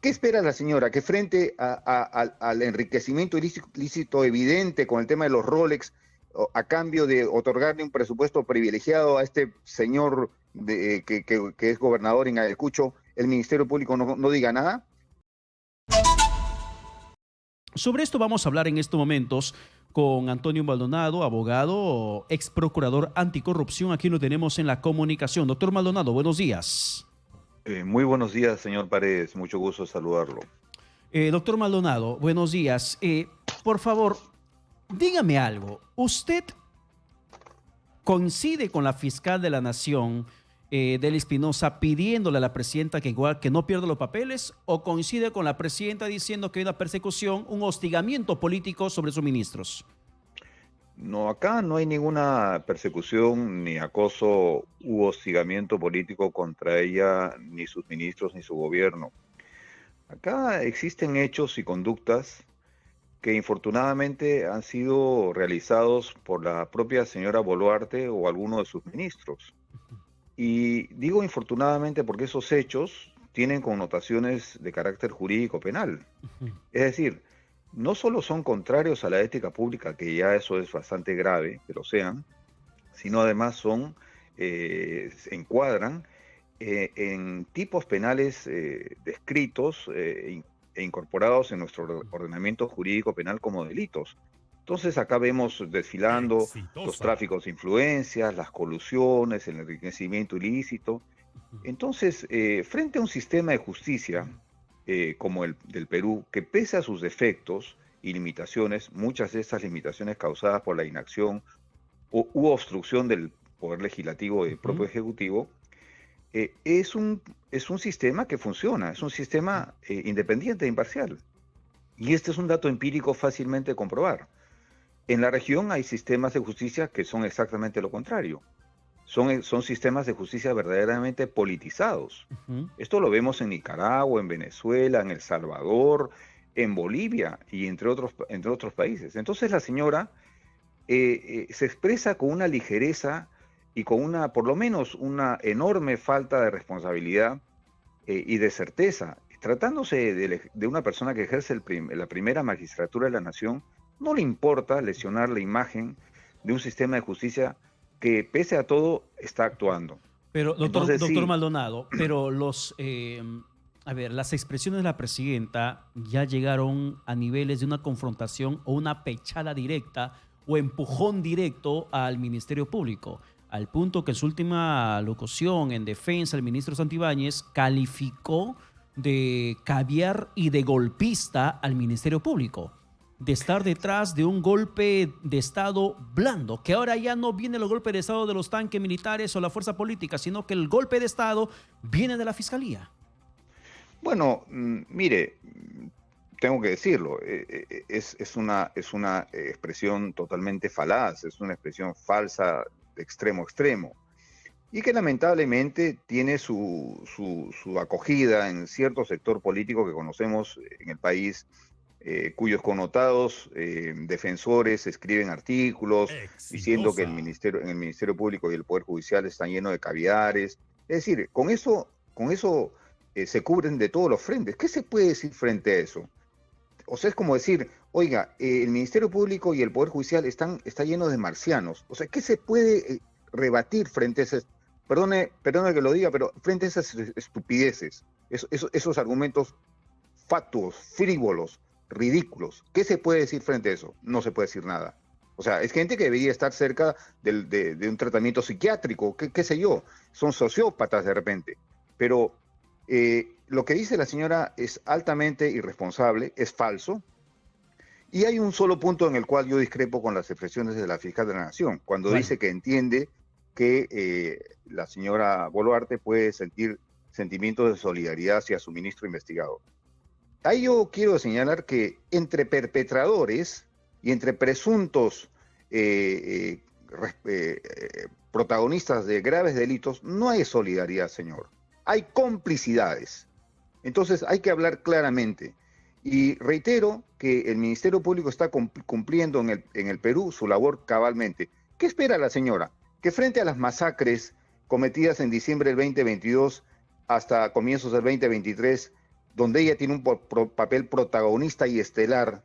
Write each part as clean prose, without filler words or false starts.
¿Qué espera la señora? Que frente al enriquecimiento ilícito evidente con el tema de los Rolex, a cambio de otorgarle un presupuesto privilegiado a este señor que es gobernador en Ayacucho, el Ministerio Público no diga nada? Sobre esto vamos a hablar en estos momentos con Antonio Maldonado, abogado, ex procurador anticorrupción. Aquí lo tenemos en la comunicación. Doctor Maldonado, buenos días. Muy buenos días, señor Paredes. Mucho gusto saludarlo. Doctor Maldonado, buenos días. Por favor, dígame algo. ¿Usted coincide con la fiscal de la Nación, Dely Espinosa, pidiéndole a la presidenta que no pierda los papeles, o coincide con la presidenta diciendo que hay una persecución, un hostigamiento político sobre sus ministros? No, acá no hay ninguna persecución, ni acoso u hostigamiento político contra ella, ni sus ministros, ni su gobierno. Acá existen hechos y conductas que infortunadamente han sido realizados por la propia señora Boluarte o alguno de sus ministros. Y digo infortunadamente porque esos hechos tienen connotaciones de carácter jurídico penal. Es decir, no solo son contrarios a la ética pública, que ya eso es bastante grave, que lo sean, sino además se encuadran en tipos penales descritos e incorporados en nuestro ordenamiento jurídico penal como delitos. Entonces acá vemos desfilando los tráficos de influencias, las colusiones, el enriquecimiento ilícito. Entonces, frente a un sistema de justicia como el del Perú, que pese a sus defectos y limitaciones, muchas de estas limitaciones causadas por la inacción u obstrucción del Poder Legislativo y del propio Ejecutivo, es un sistema que funciona, es un sistema independiente e imparcial. Y este es un dato empírico fácilmente de comprobar. En la región hay sistemas de justicia que son exactamente lo contrario. Son sistemas de justicia verdaderamente politizados. Esto lo vemos en Nicaragua, en Venezuela, en El Salvador, en Bolivia y entre otros países. Entonces la señora se expresa con una ligereza y con por lo menos una enorme falta de responsabilidad y de certeza. Tratándose de una persona que ejerce la primera magistratura de la nación, no le importa lesionar la imagen de un sistema de justicia que pese a todo está actuando. Pero, Entonces, doctor sí, Maldonado, pero las expresiones de la presidenta ya llegaron a niveles de una confrontación o una pechada directa o empujón directo al Ministerio Público, al punto que en su última locución en defensa el ministro Santibáñez calificó de caviar y de golpista al Ministerio Público, de estar detrás de un golpe de Estado blando, que ahora ya no viene el golpe de Estado de los tanques militares o la fuerza política, sino que el golpe de Estado viene de la Fiscalía. bueno, mire, tengo que decirlo, es una expresión totalmente falaz, es una expresión falsa de extremo a extremo, y que lamentablemente tiene su acogida en cierto sector político que conocemos en el país, cuyos connotados defensores escriben artículos diciendo que en el Ministerio Público y el Poder Judicial están llenos de caviares. Es decir, con eso se cubren de todos los frentes. ¿Qué se puede decir frente a eso? O sea, es como decir, oiga, el Ministerio Público y el Poder Judicial está lleno de marcianos. O sea, ¿qué se puede rebatir frente a esas, perdone que lo diga, pero frente a esas estupideces, esos argumentos fatuos, frívolos, ridículos? ¿Qué se puede decir frente a eso? No se puede decir nada. O sea, es gente que debería estar cerca de un tratamiento psiquiátrico, qué sé yo, son sociópatas de repente. Pero lo que dice la señora es altamente irresponsable, es falso, y hay un solo punto en el cual yo discrepo con las expresiones de la fiscal de la Nación, cuando ¿Cuál? dice que entiende que la señora Boluarte puede sentir sentimientos de solidaridad hacia su ministro investigado. Ahí yo quiero señalar que entre perpetradores y entre presuntos protagonistas de graves delitos no hay solidaridad, señor. Hay complicidades. Entonces hay que hablar claramente. Y reitero que el Ministerio Público está cumpliendo en el Perú su labor cabalmente. ¿Qué espera la señora? Que frente a las masacres cometidas en diciembre del 2022 hasta comienzos del 2023, donde ella tiene un papel protagonista y estelar,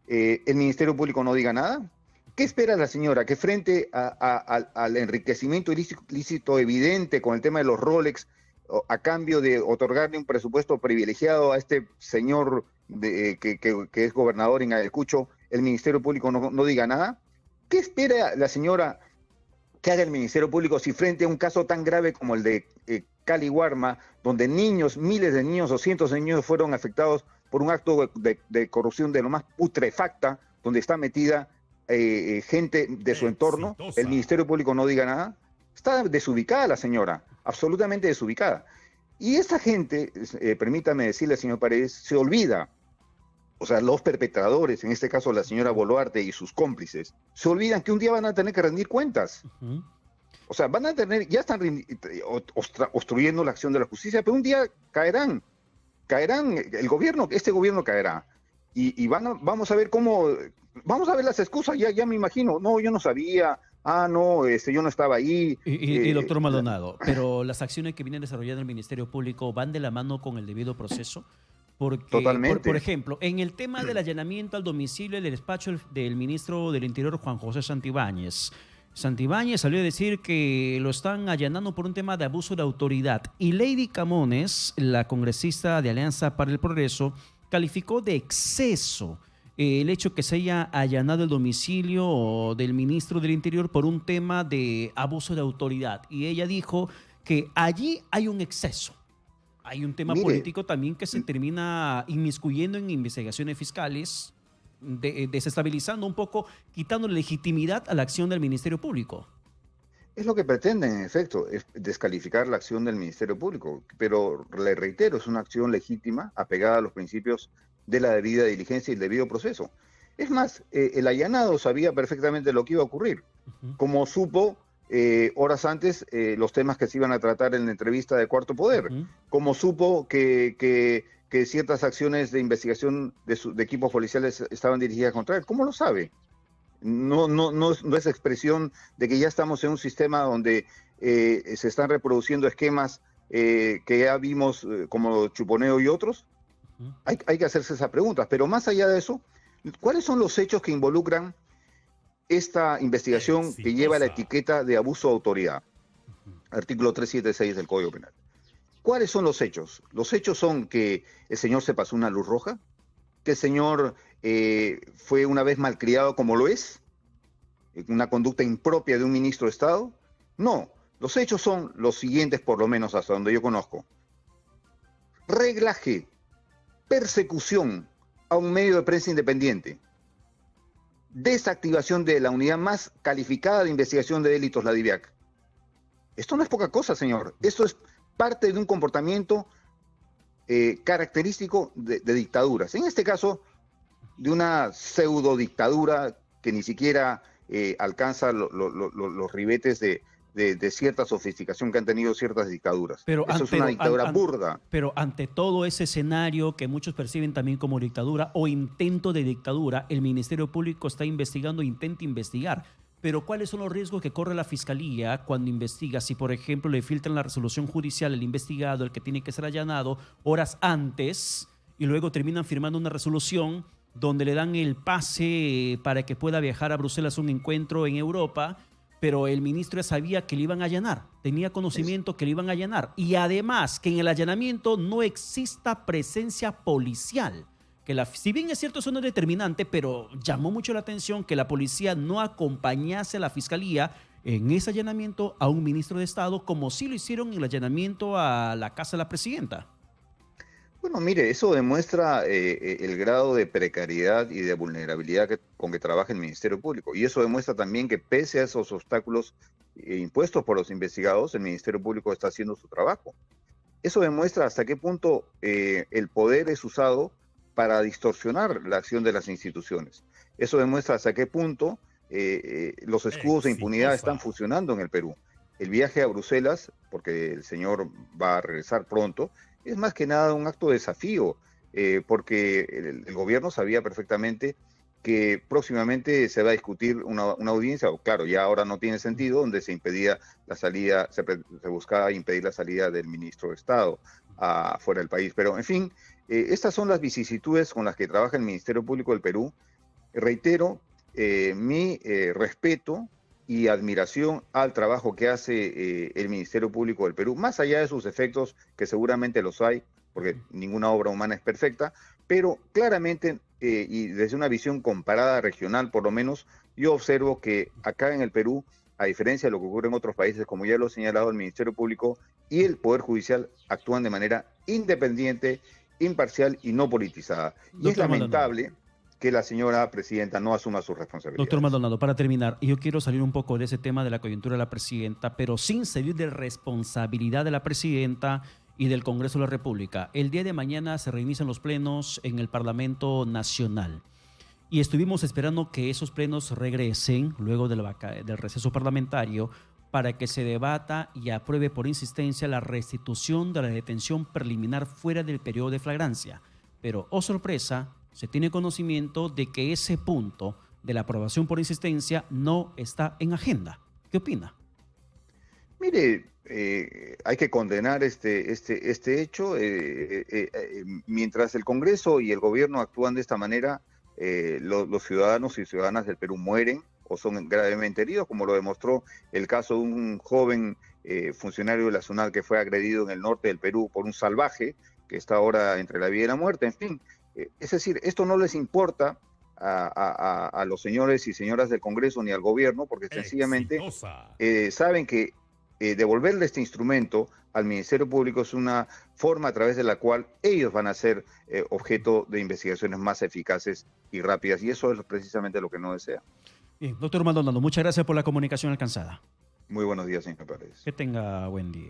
el Ministerio Público no diga nada? ¿Qué espera la señora? Que frente al enriquecimiento ilícito evidente con el tema de los Rolex, a cambio de otorgarle un presupuesto privilegiado a este señor que es gobernador en Ayacucho, el Ministerio Público no diga nada? ¿Qué espera la señora que haga el Ministerio Público si frente a un caso tan grave como el de Cali Guarma, donde niños, miles de niños o cientos de niños fueron afectados por un acto de corrupción de lo más putrefacta, donde está metida gente de su entorno, el Ministerio Público no diga nada? Está desubicada la señora, absolutamente desubicada. Y esa gente, permítame decirle, señor Paredes, se olvida, o sea, los perpetradores, en este caso la señora Boluarte y sus cómplices, se olvidan que un día van a tener que rendir cuentas. O sea, van a tener, ya están obstruyendo la acción de la justicia, pero un día caerán, el gobierno, este gobierno caerá. Y vamos a ver cómo, vamos a ver las excusas, ya me imagino, no, yo no sabía, no, yo no estaba ahí. Y doctor Maldonado, pero las acciones que vienen desarrollando el Ministerio Público van de la mano con el debido proceso. Porque, totalmente. Por ejemplo, en el tema del allanamiento al domicilio del despacho del ministro del Interior, Juan José Santibáñez, salió a decir que lo están allanando por un tema de abuso de autoridad. Y Lady Camones, la congresista de Alianza para el Progreso, calificó de exceso el hecho que se haya allanado el domicilio del ministro del Interior por un tema de abuso de autoridad. Y ella dijo que allí hay un exceso. Hay un tema político también que se termina inmiscuyendo en investigaciones fiscales, desestabilizando un poco, quitando legitimidad a la acción del Ministerio Público. Es lo que pretenden, en efecto, es descalificar la acción del Ministerio Público, pero le reitero, es una acción legítima, apegada a los principios de la debida diligencia y el debido proceso. Es más, el allanado sabía perfectamente lo que iba a ocurrir, como supo horas antes los temas que se iban a tratar en la entrevista de Cuarto Poder, como supo que ciertas acciones de investigación de equipos policiales estaban dirigidas contra él. ¿Cómo lo sabe? No es expresión de que ya estamos en un sistema donde se están reproduciendo esquemas que ya vimos como Chuponeo y otros. Hay que hacerse esas preguntas, pero más allá de eso, ¿cuáles son los hechos que involucran esta investigación que lleva la etiqueta de abuso de autoridad? Artículo 376 del Código Penal. ¿Cuáles son los hechos? Los hechos son que el señor se pasó una luz roja, que el señor fue una vez malcriado como lo es, una conducta impropia de un ministro de Estado. No, los hechos son los siguientes, por lo menos hasta donde yo conozco. Reglaje, persecución a un medio de prensa independiente, desactivación de la unidad más calificada de investigación de delitos, la DIVIAC. Esto no es poca cosa, señor. Esto es parte de un comportamiento característico de dictaduras. En este caso, de una pseudo dictadura que ni siquiera alcanza los ribetes de cierta sofisticación que han tenido ciertas dictaduras. Eso es una dictadura burda. Pero ante todo ese escenario que muchos perciben también como dictadura o intento de dictadura, el Ministerio Público está investigando, intenta investigar. Pero ¿cuáles son los riesgos que corre la Fiscalía cuando investiga? Si, por ejemplo, le filtran la resolución judicial al investigado, el que tiene que ser allanado, horas antes, y luego terminan firmando una resolución donde le dan el pase para que pueda viajar a Bruselas a un encuentro en Europa, pero el ministro ya sabía que le iban a allanar, tenía conocimiento que le iban a allanar. Y además, que en el allanamiento no exista presencia policial. Si bien es cierto, eso no es determinante, pero llamó mucho la atención que la policía no acompañase a la Fiscalía en ese allanamiento a un ministro de Estado, como sí lo hicieron en el allanamiento a la casa de la presidenta. Bueno, mire, eso demuestra el grado de precariedad y de vulnerabilidad con que trabaja el Ministerio Público. Y eso demuestra también que pese a esos obstáculos impuestos por los investigados, el Ministerio Público está haciendo su trabajo. Eso demuestra hasta qué punto el poder es usado para distorsionar la acción de las instituciones. Eso demuestra hasta qué punto los escudos de impunidad están funcionando en el Perú. El viaje a Bruselas, porque el señor va a regresar pronto, es más que nada un acto de desafío, porque el gobierno sabía perfectamente que próximamente se va a discutir una audiencia, o claro, ya ahora no tiene sentido, donde se impedía la salida, se buscaba impedir la salida del ministro de Estado. fuera del país. Pero, en fin, estas son las vicisitudes con las que trabaja el Ministerio Público del Perú. Reitero mi respeto y admiración al trabajo que hace el Ministerio Público del Perú, más allá de sus efectos, que seguramente los hay, porque ninguna obra humana es perfecta, pero claramente, y desde una visión comparada regional por lo menos, yo observo que acá en el Perú, a diferencia de lo que ocurre en otros países, como ya lo ha señalado el Ministerio Público y el Poder Judicial, actúan de manera independiente, imparcial y no politizada. Y es Doctor Maldonado. lamentable que la señora presidenta no asuma sus Doctor responsabilidades. Maldonado, para terminar, yo quiero salir un poco de ese tema de la coyuntura de la presidenta, pero sin salir de responsabilidad de la presidenta y del Congreso de la República. El día de mañana se reinician los plenos en el Parlamento Nacional y estuvimos esperando que esos plenos regresen luego del receso parlamentario para que se debata y apruebe por insistencia la restitución de la detención preliminar fuera del periodo de flagrancia. Pero, oh sorpresa, se tiene conocimiento de que ese punto de la aprobación por insistencia no está en agenda. ¿Qué opina? Mire, hay que condenar este hecho. Mientras el Congreso y el gobierno actúan de esta manera, los ciudadanos y ciudadanas del Perú mueren o son gravemente heridos, como lo demostró el caso de un joven funcionario de la SUNAT que fue agredido en el norte del Perú por un salvaje que está ahora entre la vida y la muerte. En fin, es decir, esto no les importa a los señores y señoras del Congreso ni al gobierno, porque sencillamente saben que devolverle este instrumento al Ministerio Público es una forma a través de la cual ellos van a ser objeto de investigaciones más eficaces y rápidas, y eso es precisamente lo que no desea. Bien, doctor Maldonado, muchas gracias por la comunicación alcanzada. Muy buenos días, señor Pérez. Que tenga buen día.